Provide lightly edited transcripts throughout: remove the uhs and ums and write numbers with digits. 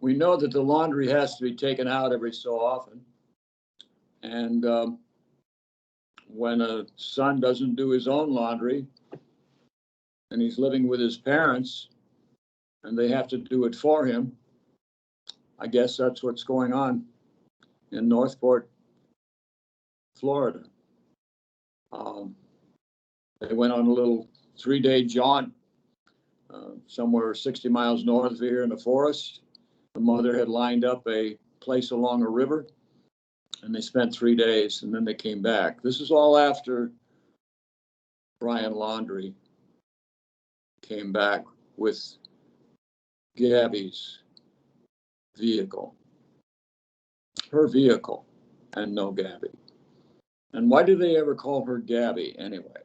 We know that the laundry has to be taken out every so often. And when a son doesn't do his own laundry and he's living with his parents and they have to do it for him, I guess that's what's going on in Northport, Florida. They went on a little 3-day jaunt somewhere 60 miles north of here in the forest. The mother had lined up a place along a river, and they spent 3 days, and then they came back. This is all after Brian Laundrie came back with Gaby's vehicle, her vehicle, and no Gaby. And why did they ever call her Gaby anyway?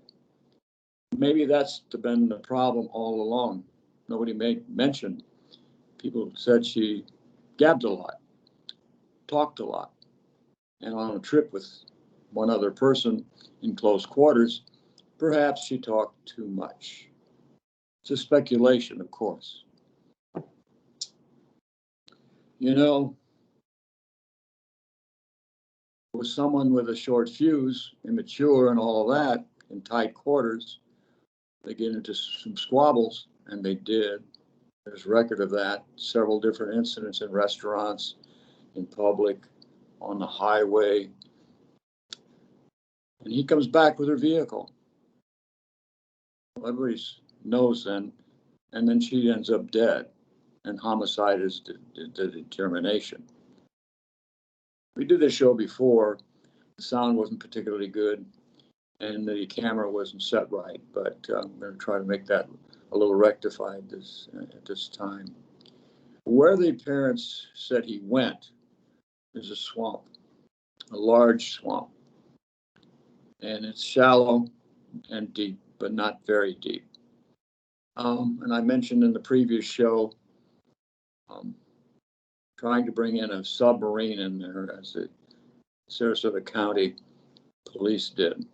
Maybe that's been the problem all along. Nobody made mention. People said she gabbed a lot, talked a lot, and on a trip with one other person in close quarters, perhaps she talked too much. It's a speculation, of course. You know, with someone with a short fuse, immature and all of that, in tight quarters, they get into some squabbles, and they did. There's record of that, several different incidents in restaurants, in public, on the highway. And he comes back with her vehicle. Everybody knows then, and then she ends up dead, and homicide is the determination. We did this show before. The sound wasn't particularly good, and the camera wasn't set right, but I'm going to try to make that a little rectified at this time. Where the parents said he went is a swamp, a large swamp, and it's shallow and deep, but not very deep. And I mentioned in the previous show, trying to bring in a submarine in there, as the Sarasota County Police did,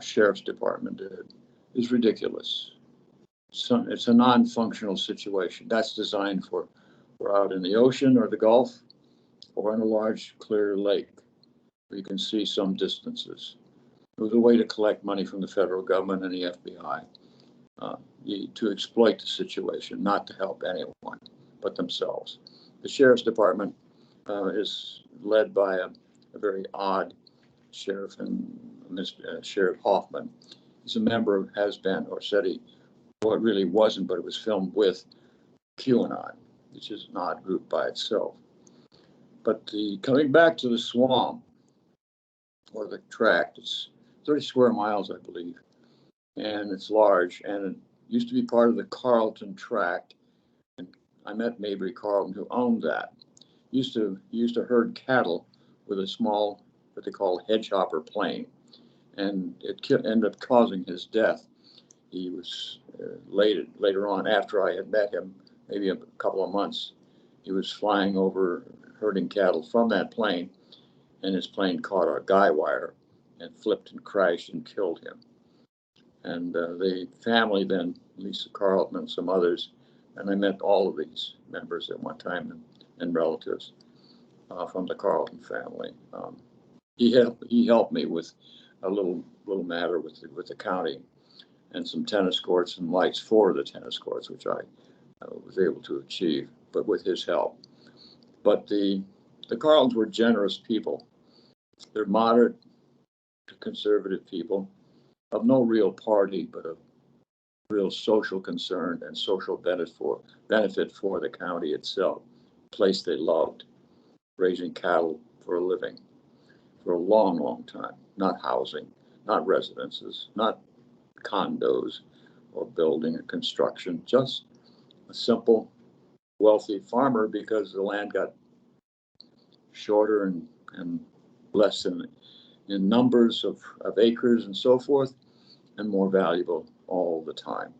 Sheriff's Department did, is ridiculous. So it's a non-functional situation. That's designed for out in the ocean or the Gulf or in a large clear lake where you can see some distances. It was a way to collect money from the federal government and the FBI to exploit the situation, not to help anyone but themselves. The Sheriff's Department is led by a very odd sheriff, and Sheriff Hoffman. He's a member, has been, or said he, well, it really wasn't, but it was filmed with QAnon, which is an odd group by itself. But coming back to the swamp, or the tract, it's 30 square miles, I believe, and it's large, and it used to be part of the Carlton tract. And I met Mabry Carlton, who owned that. He used to herd cattle with a small, what they call hedgehopper plane, and it ended up causing his death. He was later on, after I had met him, maybe a couple of months, he was flying over herding cattle from that plane, and his plane caught a guy wire and flipped and crashed and killed him. And the family then, Lisa Carlton and some others, and I met all of these members at one time and relatives from the Carlton family. He helped me with a little matter with the county, and some tennis courts and lights for the tennis courts, which I was able to achieve, but with his help. But the Carltons were generous people. They're moderate to conservative people of no real party, but of real social concern and social benefit for the county itself, place they loved, raising cattle for a living for a long, long time. Not housing, not residences, not condos or building or construction, just a simple, wealthy farmer, because the land got shorter and less in numbers of acres and so forth, and more valuable all the time.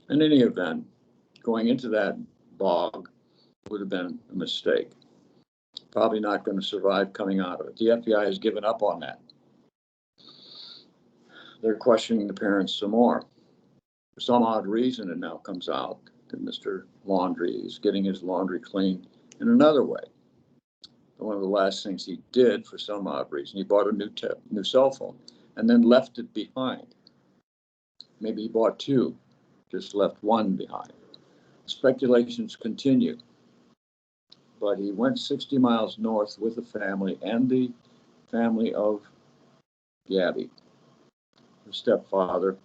In any event, going into that bog would have been a mistake. Probably not going to survive coming out of it. The FBI has given up on that. They're questioning the parents some more. For some odd reason, it now comes out that Mr. Laundrie is getting his laundry clean in another way. One of the last things he did, for some odd reason, he bought a new cell phone and then left it behind. Maybe he bought two, just left one behind. Speculations continue. But he went 60 miles north with the family and the family of Gaby, her stepfather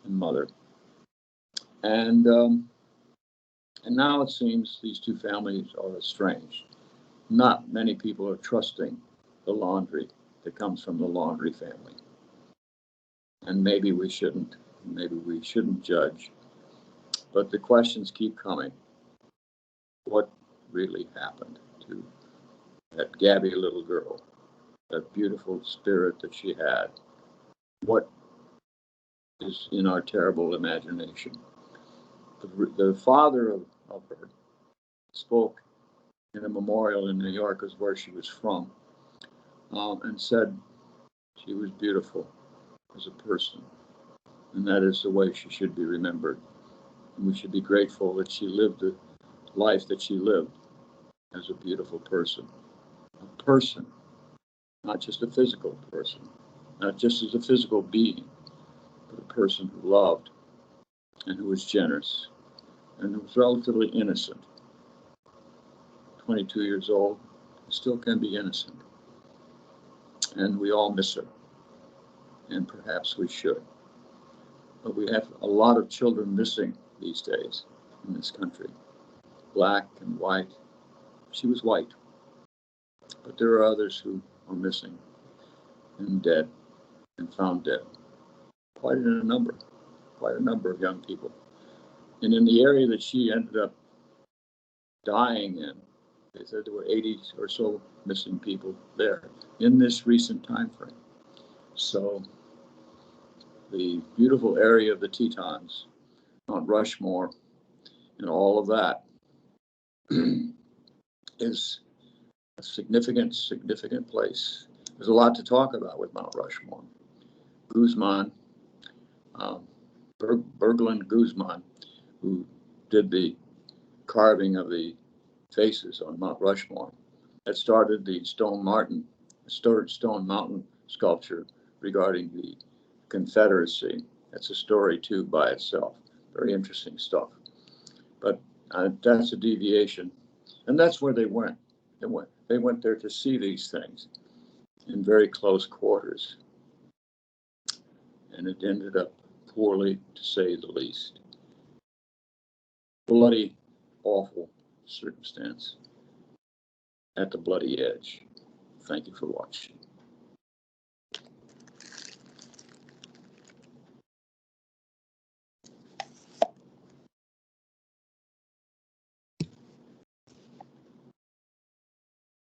and mother. And now it seems these two families are estranged. Not many people are trusting the Laundrie that comes from the Laundrie family. And maybe we shouldn't judge. But the questions keep coming. What really happened to that Gaby little girl, that beautiful spirit that she had? What is in our terrible imagination? The father of her spoke in a memorial in New York, is where she was from, and said she was beautiful as a person, and that is the way she should be remembered. And we should be grateful that she lived the life that she lived as a beautiful person. A person, not just a physical person, not just as a physical being, but a person who loved and who was generous and who was relatively innocent. 22 years old, still can be innocent. And we all miss her, and perhaps we should. But we have a lot of children missing these days in this country, black and white. She was white, but there are others who are missing and dead and found dead. Quite a number of young people. And in the area that she ended up dying in, they said there were 80 or so missing people there in this recent time frame. So the beautiful area of the Tetons, Mount Rushmore, and all of that is a significant place. There's a lot to talk about with Mount Rushmore. Guzman, Berglund Guzman, who did the carving of the faces on Mount Rushmore, that started the Stone Mountain sculpture regarding the Confederacy. That's a story too by itself. Very interesting stuff. But that's a deviation, and that's where they went. They went there to see these things in very close quarters, and it ended up poorly, to say the least. Bloody, awful circumstance at the bloody edge. Thank you for watching.